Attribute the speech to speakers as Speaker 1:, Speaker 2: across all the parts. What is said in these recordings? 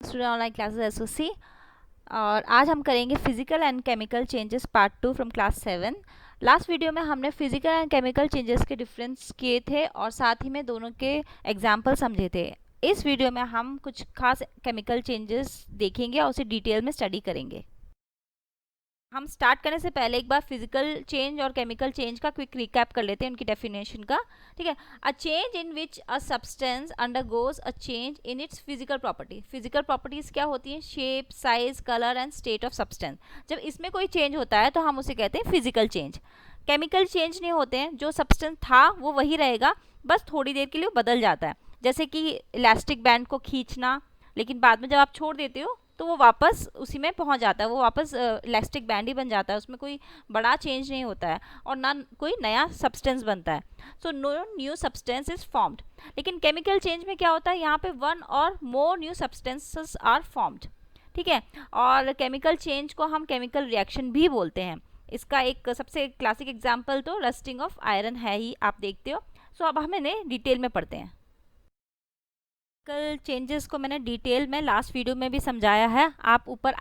Speaker 1: Student online classes SOC. और आज हम करेंगे physical and chemical changes part 2 from class 7। Last video में हमने फिजिकल एंड केमिकल चेंजेस के डिफरेंस किए थे और साथ ही में दोनों के एग्जाम्पल समझे थे। इस वीडियो में हम कुछ खास केमिकल चेंजेस देखेंगे और उसे डिटेल में स्टडी करेंगे। हम स्टार्ट करने से पहले एक बार फिजिकल चेंज और केमिकल चेंज का क्विक रिकैप कर लेते हैं, उनकी डेफिनेशन का। ठीक है, a change in which a substance undergoes a change in its physical property. Physical properties क्या होती हैं? Shape, size, colour and state of substance. जब इसमें कोई चेंज होता है तो हम उसे कहते हैं फिजिकल चेंज। केमिकल चेंज नहीं होते हैं, जो सब्सटेंस था वो वही रहेगा, बस थोड़ी देर के लिए बदल जाता है। जैसे कि इलास्टिक बैंड को खींचना, लेकिन बाद में जब आप छोड़ देते हो तो वो वापस उसी में पहुंच जाता है, वो वापस इलास्टिक बैंड ही बन जाता है, उसमें कोई बड़ा चेंज नहीं होता है और ना कोई नया सब्सटेंस बनता है। So no new substance is formed. लेकिन केमिकल चेंज में क्या होता है? यहाँ पे वन और more new substances are formed. ठीक है, और केमिकल चेंज को हम केमिकल रिएक्शन भी बोलते हैं। इसका एक सबसे क्लासिक एग्जाम्पल तो रस्टिंग ऑफ आयरन है ही, आप देखते हो। सो अब हम इन्हें डिटेल में पढ़ते हैं। केमिकल चेंजेस को मैंने डिटेल में लास्ट वीडियो में भी समझाया है। आप ऊपर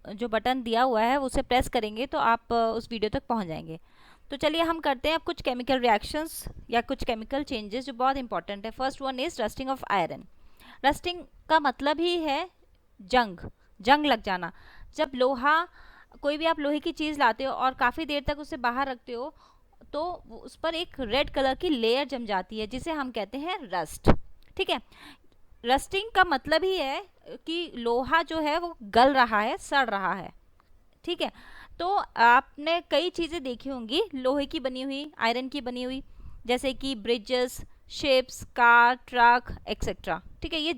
Speaker 1: जो बटन दिया हुआ है उसे प्रेस करेंगे तो आप उस वीडियो तक पहुंच जाएंगे। तो चलिए हम करते हैं अब कुछ केमिकल रिएक्शंस या कुछ केमिकल चेंजेस जो बहुत इंपॉर्टेंट है। First one is rusting of iron. Rusting का मतलब ही है जंग लग जाना। जब लोहा, कोई भी आप लोहे की चीज़ लाते हो और काफ़ी देर तक उसे बाहर रखते हो तो उस पर एक रेड कलर की लेयर जम जाती है, जिसे हम कहते हैं रस्ट। ठीक है, रस्टिंग का मतलब ही है कि लोहा जो है वो गल रहा है, सड़ रहा है। ठीक है, तो आपने कई चीज़ें देखी होंगी लोहे की बनी हुई, आयरन की बनी हुई, जैसे कि bridges, ships, car, truck etcetera. ठीक है, ये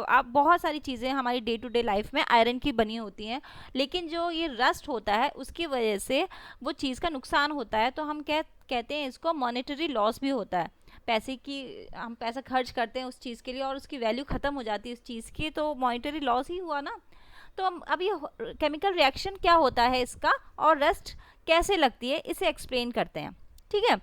Speaker 1: आप बहुत सारी चीज़ें हमारी डे टू डे लाइफ में आयरन की बनी होती हैं। लेकिन जो ये रस्ट होता है उसकी वजह से वो चीज़ का नुकसान होता है, तो हम कहते हैं इसको मॉनेटरी लॉस भी होता है। पैसे की, हम पैसा खर्च करते हैं उस चीज़ के लिए और उसकी वैल्यू ख़त्म हो जाती है उस चीज़ की, तो मॉनेटरी लॉस ही हुआ ना। तो अब ये केमिकल रिएक्शन क्या होता है इसका और रस्ट कैसे लगती है, इसे एक्सप्लेन करते हैं। ठीक है,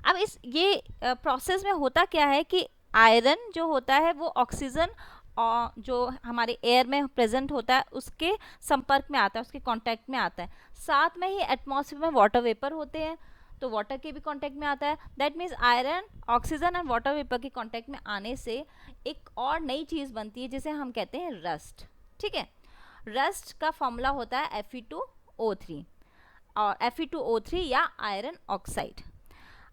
Speaker 1: अब ये प्रोसेस में होता क्या है कि आयरन जो होता है वो ऑक्सीजन और जो हमारे एयर में प्रेजेंट होता है उसके संपर्क में आता है, उसके कांटेक्ट में आता है। साथ में ही एटमॉस्फेयर में वाटर वेपर होते हैं, तो वाटर के भी कांटेक्ट में आता है। That means iron, oxygen and water vapour के कांटेक्ट में आने से एक और नई चीज़ बनती है जिसे हम कहते हैं रस्ट। ठीक है, रस्ट का फॉर्मूला होता है Fe2O3 और Fe2O3 या आयरन ऑक्साइड।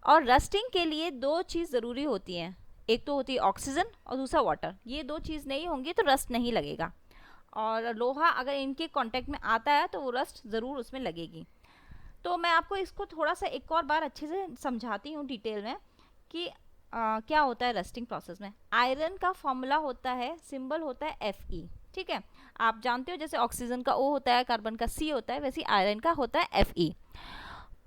Speaker 1: और रस्टिंग के लिए दो चीज़ ज़रूरी होती हैं, एक तो होती है ऑक्सीजन और दूसरा वाटर। ये दो चीज़ नहीं होंगी तो रस्ट नहीं लगेगा, और लोहा अगर इनके कांटेक्ट में आता है तो वो रस्ट ज़रूर उसमें लगेगी। तो मैं आपको इसको थोड़ा सा एक और बार अच्छे से समझाती हूँ डिटेल में कि क्या होता है रस्टिंग प्रोसेस में। आयरन का फॉर्मूला होता है, सिंबल होता है Fe। ठीक है, आप जानते हो जैसे ऑक्सीजन का O होता है, कार्बन का C होता है, वैसे आयरन का होता है Fe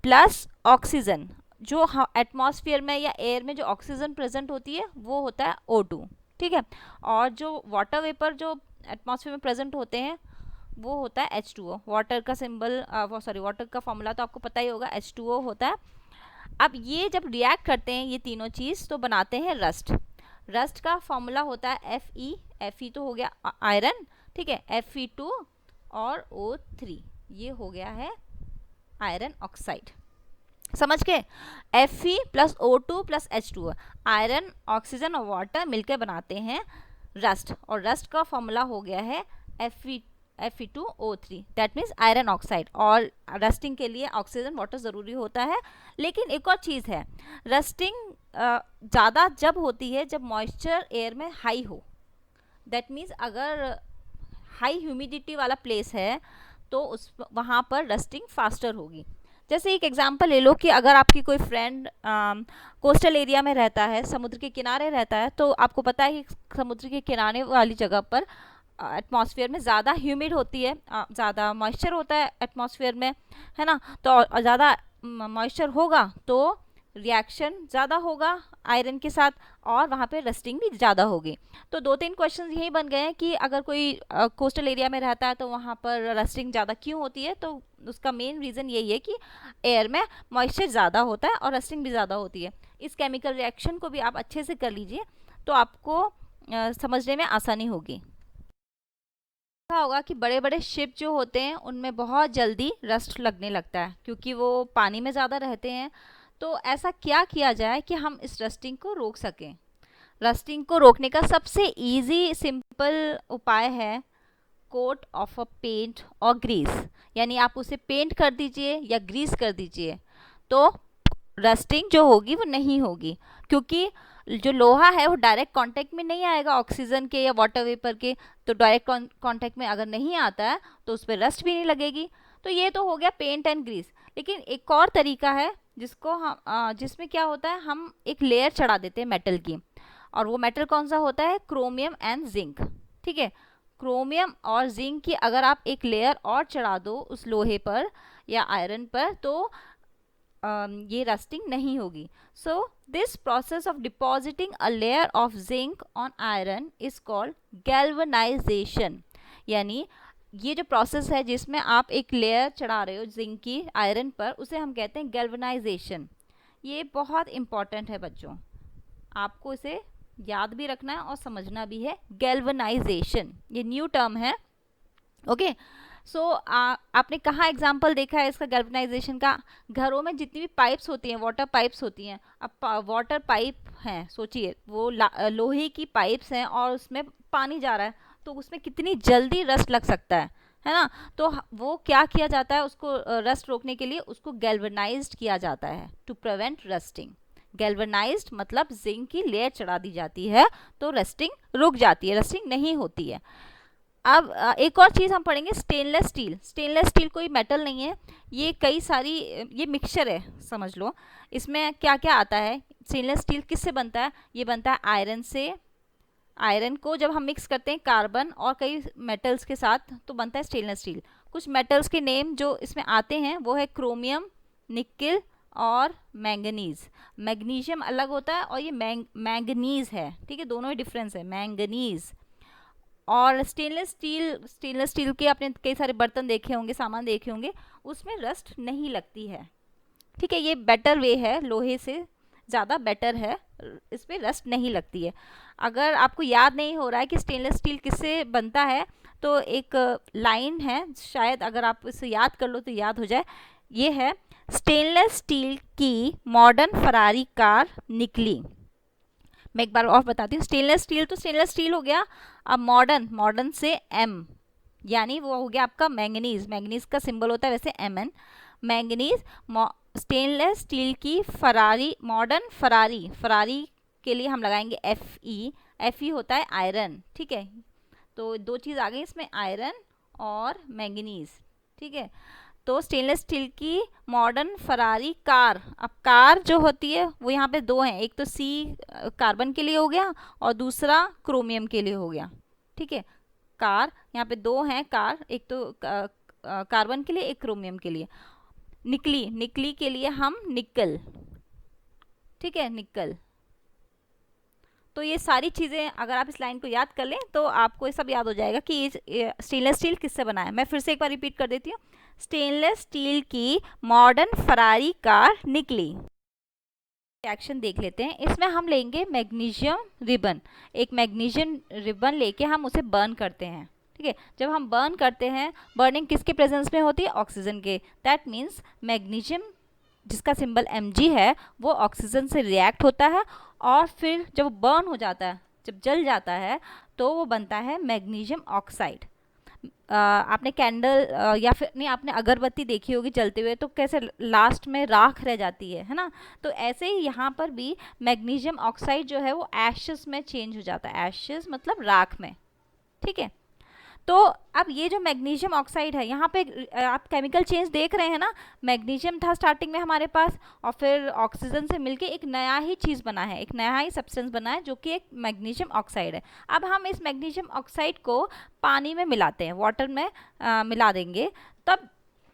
Speaker 1: प्लस ऑक्सीजन। जो एटमॉस्फेयर में या एयर में जो ऑक्सीजन प्रेजेंट होती है वो होता है O2। ठीक है, और जो वाटर वेपर जो एटमॉस्फेयर में प्रेजेंट होते हैं वो होता है H2O। वाटर का सिंबल वाटर का फॉर्मूला तो आपको पता ही होगा, H2O होता है। अब ये जब रिएक्ट करते हैं ये तीनों चीज़ तो बनाते हैं रस्ट। रस्ट का फॉर्मूला होता है Fe तो हो गया आयरन, ठीक है, Fe2 और O3, ये हो गया है आयरन ऑक्साइड। समझ के? Fe plus O2 plus H2O, iron, oxygen और वाटर मिलकर बनाते हैं रस्ट, और रस्ट का फॉर्मूला हो गया है Fe2O3, that means iron oxide. और रस्टिंग के लिए ऑक्सीजन, वाटर ज़रूरी होता है। लेकिन एक और चीज़ है, रस्टिंग ज़्यादा जब होती है जब मॉइस्चर एयर में हाई हो। दैट मीन्स अगर हाई ह्यूमिडिटी वाला प्लेस है तो वहाँ पर रस्टिंग फास्टर होगी। जैसे एक एग्जांपल ले लो कि अगर आपकी कोई फ्रेंड कोस्टल एरिया में रहता है, समुद्र के किनारे रहता है, तो आपको पता है कि समुद्र के किनारे वाली जगह पर एटमॉस्फेयर में ज़्यादा ह्यूमिड होती है, ज़्यादा मॉइस्चर होता है एटमॉस्फेयर में, है ना। तो ज़्यादा मॉइस्चर होगा तो रिएक्शन ज़्यादा होगा आयरन के साथ और वहाँ पे रस्टिंग भी ज़्यादा होगी। तो 2-3 क्वेश्चन यही बन गए हैं कि अगर कोई कोस्टल एरिया में रहता है तो वहाँ पर रस्टिंग ज़्यादा क्यों होती है। तो उसका मेन रीज़न यही है कि एयर में मॉइस्चर ज़्यादा होता है और रस्टिंग भी ज़्यादा होती है। इस केमिकल रिएक्शन को भी आप अच्छे से कर लीजिए तो आपको समझने में आसानी होगी। देखा होगा कि बड़े बड़े शिप जो होते हैं उनमें बहुत जल्दी रस्ट लगने लगता है क्योंकि वो पानी में ज़्यादा रहते हैं। तो ऐसा क्या किया जाए कि हम इस रस्टिंग को रोक सकें? रस्टिंग को रोकने का सबसे इजी सिंपल उपाय है कोट ऑफ अ पेंट और ग्रीस, यानी आप उसे पेंट कर दीजिए या ग्रीस कर दीजिए तो रस्टिंग जो होगी वो नहीं होगी, क्योंकि जो लोहा है वो डायरेक्ट कांटेक्ट में नहीं आएगा ऑक्सीजन के या वाटर वेपर के। तो डायरेक्ट कांटेक्ट में अगर नहीं आता है तो उस पर रस्ट भी नहीं लगेगी। तो ये तो हो गया पेंट एंड ग्रीस। लेकिन एक और तरीका है जिसको हम जिसमें क्या होता है, हम एक लेयर चढ़ा देते हैं मेटल की, और वो मेटल कौन सा होता है? Chromium and zinc. ठीक है, क्रोमियम और जिंक की अगर आप एक लेयर और चढ़ा दो उस लोहे पर या आयरन पर तो ये रस्टिंग नहीं होगी। So this process of depositing a layer of zinc on iron is called galvanization. यानी ये जो प्रोसेस है जिसमें आप एक लेयर चढ़ा रहे हो जिंक की आयरन पर, उसे हम कहते हैं गैल्वनाइजेशन। ये बहुत इंपॉर्टेंट है बच्चों, आपको इसे याद भी रखना है और समझना भी है। गैल्वनाइजेशन ये न्यू टर्म है। ओके, सो आपने कहाँ एग्जाम्पल देखा है इसका गैल्वनाइजेशन का? घरों में जितनी भी पाइप्स होती हैं, वाटर पाइप्स होती हैं। अब वाटर पाइप हैं, सोचिए वो लोहे की पाइप्स हैं और उसमें पानी जा रहा है, तो उसमें कितनी जल्दी रस्ट लग सकता है ना? तो वो क्या किया जाता है, उसको रस्ट रोकने के लिए उसको गैल्वनाइज्ड किया जाता है टू प्रिवेंट रस्टिंग। गैल्वनाइज्ड मतलब जिंक की लेयर चढ़ा दी जाती है तो रस्टिंग रुक जाती है, रस्टिंग नहीं होती है। अब एक और चीज़ हम पढ़ेंगे, स्टेनलेस स्टील। स्टेनलेस स्टील कोई मेटल नहीं है, ये कई सारी ये मिक्सचर है समझ लो। इसमें क्या क्या आता है? स्टेनलेस स्टील किससे बनता है? ये बनता है आयरन से। आयरन को जब हम मिक्स करते हैं कार्बन और कई मेटल्स के साथ तो बनता है स्टेनलेस स्टील। कुछ मेटल्स के नेम जो इसमें आते हैं वो है क्रोमियम, निकेल और मैंगनीज। मैग्नीशियम अलग होता है और ये मैंगनीज है, ठीक है, दोनों ही डिफरेंस है, मैंगनीज। और स्टेनलेस स्टील के आपने कई सारे बर्तन देखे होंगे, सामान देखे होंगे, उसमें रस्ट नहीं लगती है। ठीक है, ये बेटर वे है, लोहे से ज़्यादा बेटर है, इस पर रस्ट नहीं लगती है। अगर आपको याद नहीं हो रहा है कि स्टेनलेस स्टील किससे बनता है तो एक लाइन है, शायद अगर आप इसे याद कर लो तो याद हो जाए। ये है, स्टेनलेस स्टील की मॉडर्न फरारी कार निकली। मैं एक बार और बताती हूँ, स्टेनलेस स्टील तो स्टेनलेस स्टील हो गया। अब मॉडर्न से एम, यानी वो हो गया आपका मैंगनीज। मैंगनीज का सिंबल होता है वैसे Mn, मैंगनीज। स्टेनलेस स्टील की फरारी, मॉडर्न फरारी के लिए हम लगाएंगे Fe होता है आयरन। ठीक है, तो दो चीज़ आ गई इसमें, आयरन और मैंगनीज। ठीक है, तो स्टेनलेस स्टील की मॉडर्न फरारी कार। अब कार जो होती है वो यहाँ पे दो हैं, एक तो सी कार्बन के लिए हो गया और दूसरा क्रोमियम के लिए हो गया। ठीक है, कार यहाँ पे दो हैं कार, एक तो कार्बन के लिए, एक क्रोमियम के लिए। निकली के लिए हम निकल। ठीक है, निकल। तो ये सारी चीज़ें अगर आप इस लाइन को याद कर लें तो आपको ये सब याद हो जाएगा कि ये स्टेनलेस स्टील किससे बना है। मैं फिर से एक बार रिपीट कर देती हूँ, स्टेनलेस स्टील की मॉडर्न फरारी कार निकली। रिएक्शन देख लेते हैं, इसमें हम लेंगे मैग्नीशियम रिबन। एक मैग्नीशियम रिबन लेके हम उसे बर्न करते हैं। ठीक है, जब हम बर्न करते हैं, बर्निंग किसके प्रेजेंस में होती है? ऑक्सीजन के। दैट मीन्स मैग्नीशियम जिसका सिंबल Mg है वो ऑक्सीजन से रिएक्ट होता है और फिर जब बर्न हो जाता है, जब जल जाता है तो वो बनता है मैग्नीशियम ऑक्साइड। आपने कैंडल या फिर नहीं, आपने अगरबत्ती देखी होगी जलते हुए तो कैसे लास्ट में राख रह जाती है ना? तो ऐसे ही यहाँ पर भी मैग्नीशियम ऑक्साइड जो है वो एशेस में चेंज हो जाता है। एशेस मतलब राख में। ठीक है, तो अब ये जो मैग्नीशियम ऑक्साइड है, यहाँ पे आप केमिकल चेंज देख रहे हैं ना, मैग्नीशियम था स्टार्टिंग में हमारे पास और फिर ऑक्सीजन से मिलके एक नया ही चीज़ बना है, एक नया ही सब्सटेंस बना है जो कि एक मैग्नीशियम ऑक्साइड है। अब हम इस मैग्नीशियम ऑक्साइड को पानी में मिलाते हैं, वाटर में मिला देंगे, तब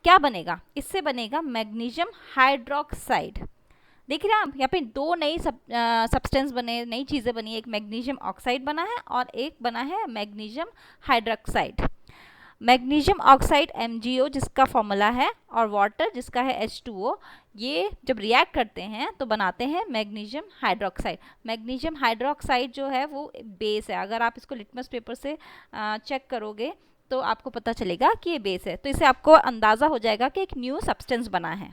Speaker 1: क्या बनेगा? इससे बनेगा मैग्नीशियम हाइड्रोक्साइड। देख रहे हैं आप, यहाँ पे दो नई सब्सटेंस बने, नई चीज़ें बनी है। एक मैग्नीशियम ऑक्साइड बना है और एक बना है magnesium hydroxide. Magnesium oxide MgO जिसका फॉर्मूला है और वाटर जिसका है H2O, ये जब रिएक्ट करते हैं तो बनाते हैं मैग्नीशियम हाइड्रोक्साइड। मैग्नीशियम हाइड्रोक्साइड जो है वो बेस है, अगर आप इसको लिटमस पेपर से चेक करोगे तो आपको पता चलेगा कि ये बेस है। तो इससे आपको अंदाज़ा हो जाएगा कि एक न्यू सब्सटेंस बना है।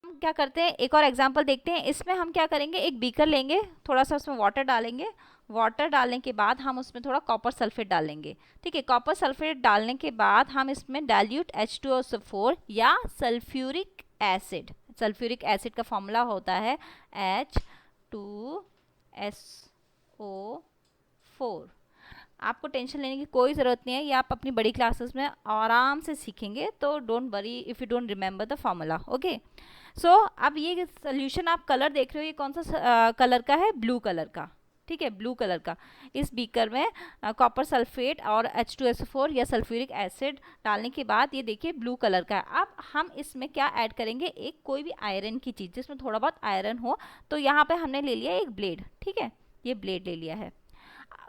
Speaker 1: हम क्या करते हैं, एक और एग्जांपल देखते हैं। इसमें हम क्या करेंगे, एक बीकर लेंगे, थोड़ा सा उसमें वाटर डालेंगे। वाटर डालने के बाद हम उसमें थोड़ा कॉपर सल्फेट डालेंगे। ठीक है, कॉपर सल्फेट डालने के बाद हम इसमें डाइल्यूट H2SO4 या सल्फ्यूरिक एसिड, सल्फ्यूरिक एसिड का फॉर्मूला होता है H2SO4। आपको टेंशन लेने की कोई ज़रूरत नहीं है, ये आप अपनी बड़ी क्लासेस में आराम से सीखेंगे, तो don't worry if you don't remember the formula. Okay, so अब ये सोल्यूशन आप कलर देख रहे हो, ये कौन सा कलर का है, ब्लू कलर का। ठीक है, ब्लू कलर का। इस बीकर में कॉपर सल्फेट और H2SO4 या सल्फ्यूरिक एसिड डालने के बाद ये देखिए ब्लू कलर का है। अब हम इसमें क्या ऐड करेंगे, एक कोई भी आयरन की चीज़ जिसमें थोड़ा बहुत आयरन हो। तो यहाँ पे हमने ले लिया एक ब्लेड। ठीक है, ये ब्लेड ले लिया है।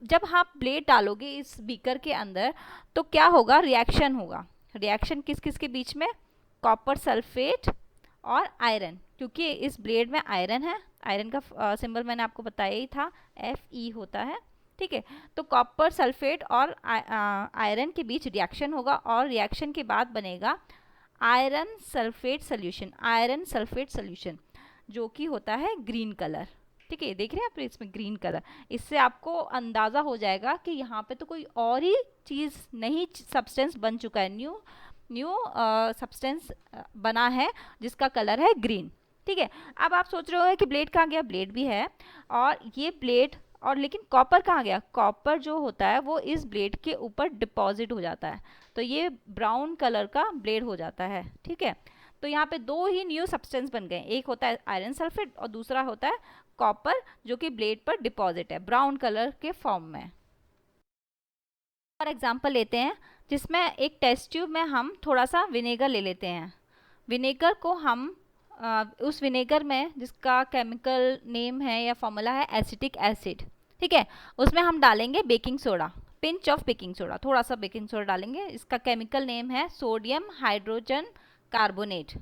Speaker 1: जब आप ब्लेड डालोगे इस बीकर के अंदर तो क्या होगा, रिएक्शन होगा। रिएक्शन किस किस के बीच में, कॉपर सल्फेट और आयरन, क्योंकि इस ब्लेड में आयरन है। आयरन का सिंबल मैंने आपको बताया ही था, Fe होता है। ठीक है, तो कॉपर सल्फेट और आयरन के बीच रिएक्शन होगा और रिएक्शन के बाद बनेगा iron sulphate solution, iron sulphate solution, जो कि होता है ग्रीन कलर। ठीक है, देख रहे हैं आप इसमें ग्रीन कलर। इससे आपको अंदाज़ा हो जाएगा कि यहाँ पे तो कोई और ही चीज़ नहीं, सब्सटेंस बन चुका है, न्यू सब्सटेंस बना है जिसका कलर है ग्रीन। ठीक है, अब आप सोच रहे हो कि ब्लेड कहाँ गया, ब्लेड भी है और ये ब्लेड, और लेकिन कॉपर कहाँ गया, कॉपर जो होता है वो इस ब्लेड के ऊपर डिपॉजिट हो जाता है, तो ये ब्राउन कलर का ब्लेड हो जाता है। ठीक है, तो यहाँ पे दो ही न्यू सब्सटेंस बन गए, एक होता है आयरन सल्फेट और दूसरा होता है कॉपर, जो कि ब्लेड पर डिपॉजिट है ब्राउन कलर के फॉर्म में। और एग्जांपल लेते हैं जिसमें एक टेस्ट ट्यूब में हम थोड़ा सा विनेगर ले लेते हैं। विनेगर को हम उस विनेगर में जिसका केमिकल नेम है या फॉर्मूला है एसिटिक एसिड। ठीक है, उसमें हम डालेंगे baking soda, pinch of baking soda, थोड़ा सा बेकिंग सोडा डालेंगे। इसका केमिकल नेम है सोडियम हाइड्रोजन कार्बोनेट।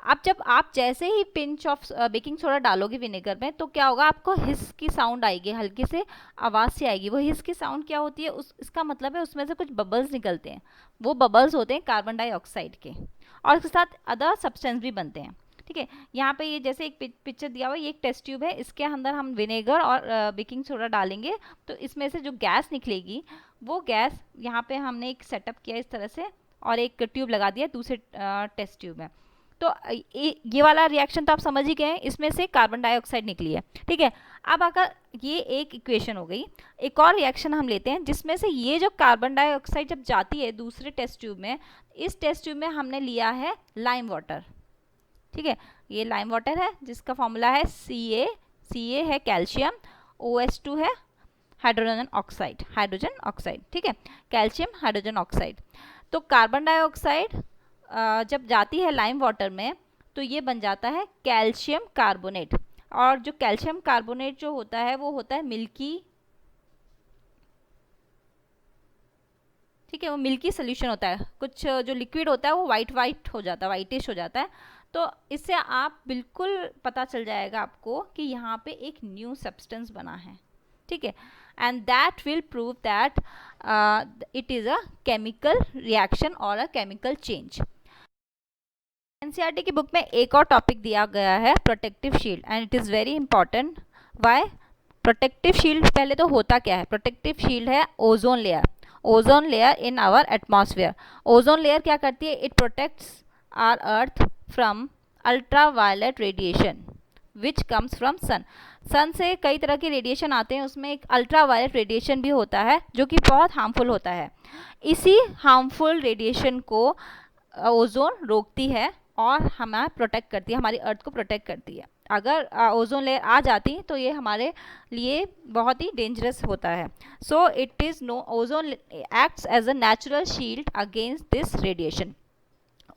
Speaker 1: अब जब आप जैसे ही पिंच ऑफ बेकिंग सोडा डालोगे विनेगर में तो क्या होगा, आपको हिस की साउंड आएगी, हल्की से आवाज़ से आएगी। वो हिस की साउंड क्या होती है, इसका मतलब है उसमें से कुछ बबल्स निकलते हैं। वो बबल्स होते हैं कार्बन डाइऑक्साइड के, और इसके साथ अदर सब्सटेंस भी बनते हैं। ठीक है, यहाँ पे ये जैसे एक पिक्चर दिया हुआ है, ये एक टेस्ट ट्यूब है, इसके अंदर हम विनेगर और बेकिंग सोडा डालेंगे तो इसमें से जो गैस निकलेगी वो गैस, यहाँ पे हमने एक सेटअप किया इस तरह से और एक ट्यूब लगा दिया दूसरे टेस्ट ट्यूब में। तो ये वाला रिएक्शन तो आप समझ ही गए हैं, इसमें से कार्बन डाइऑक्साइड निकली है। ठीक है, अब अगर ये एक इक्वेशन हो गई, एक और रिएक्शन हम लेते हैं जिसमें से ये जो कार्बन डाइऑक्साइड जब जाती है दूसरे टेस्ट ट्यूब में, इस टेस्ट ट्यूब में हमने लिया है लाइम वाटर। ठीक है, ये लाइम वाटर है जिसका फॉर्मूला है Ca है कैल्शियम, OH2 है हाइड्रोजन ऑक्साइड। ठीक है, कैल्शियम हाइड्रोजन ऑक्साइड। तो कार्बन डाइऑक्साइड जब जाती है लाइम वाटर में तो ये बन जाता है कैल्शियम कार्बोनेट, और जो कैल्शियम कार्बोनेट जो होता है वो होता है मिल्की। ठीक है, वो मिल्की सोल्यूशन होता है, कुछ जो लिक्विड होता है वो वाइट हो जाता है, वाइटिश हो जाता है। तो इससे आप बिल्कुल पता चल जाएगा आपको कि यहाँ पे एक न्यू सब्सटेंस बना है। ठीक है, and that will prove that it is a chemical reaction और अ केमिकल चेंज। एनसीईआरटी की बुक में एक और टॉपिक दिया गया है protective shield, and it is very important. Why protective shield, पहले तो होता क्या है, प्रोटेक्टिव शील्ड है ozone layer, ozone layer in our atmosphere. Ozone layer क्या करती है, it protects our earth from ultraviolet radiation which comes from sun. सन से कई तरह के रेडिएशन आते हैं, उसमें एक अल्ट्रावायलेट रेडिएशन भी होता है जो कि बहुत हार्मफुल होता है। इसी हार्मफुल रेडिएशन को ओजोन रोकती है और हमें प्रोटेक्ट करती है, हमारी अर्थ को प्रोटेक्ट करती है। अगर ओजोन लेयर आ जाती तो ये हमारे लिए बहुत ही डेंजरस होता है। So it is no ozone acts as a natural shield against this radiation.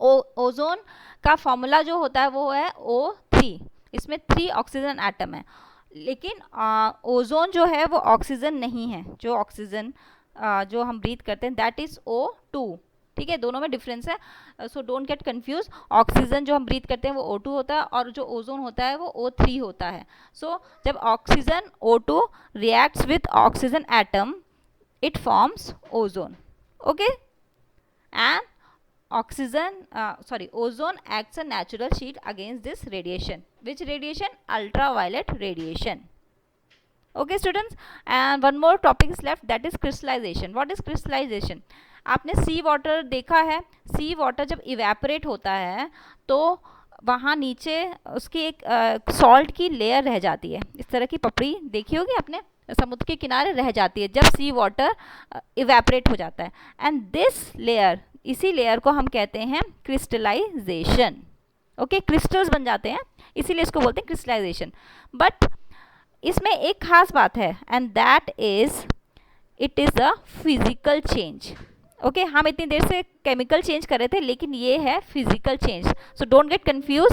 Speaker 1: Ozone का फॉर्मूला जो होता है वो है O3, इसमें 3 ऑक्सीजन एटम है, लेकिन ओजोन जो है वो ऑक्सीजन नहीं है। जो ऑक्सीजन जो हम ब्रीथ करते हैं दैट इज़ O2। ठीक है, दोनों में डिफरेंस है, so don't get confuse. Oxygen जो हम ब्रीथ करते हैं वो O2 होता है और जो ओजोन होता है वो O3 होता है। सो जब oxygen O2 reacts with oxygen atom it forms ozone. Okay, and ozone acts a natural shield against this radiation. Which radiation? Ultraviolet radiation. Okay students, and one more topic is left, that is crystallization. What is crystallization? आपने सी water देखा है, सी water जब evaporate होता है तो वहाँ नीचे उसकी एक सॉल्ट की लेयर रह जाती है, इस तरह की पपड़ी देखी होगी आपने, समुद्र के किनारे रह जाती है जब सी वाटर इवेपोरेट हो जाता है. एंड दिस लेयर, इसी लेयर को हम कहते हैं क्रिस्टलाइजेशन. ओके, क्रिस्टल्स बन जाते हैं, इसीलिए इसको बोलते हैं क्रिस्टलाइजेशन. बट इसमें एक खास बात है, and that is it is a physical change. Okay, हम इतनी देर से केमिकल चेंज कर रहे थे, लेकिन ये है physical change. So don't get confuse.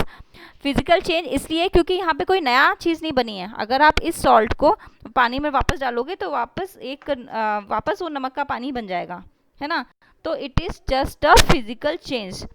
Speaker 1: Physical change इसलिए क्योंकि यहाँ पे कोई नया चीज़ नहीं बनी है. अगर आप इस सॉल्ट को पानी में वापस डालोगे तो वापस वो नमक का पानी बन जाएगा, है ना. तो it is just a physical change.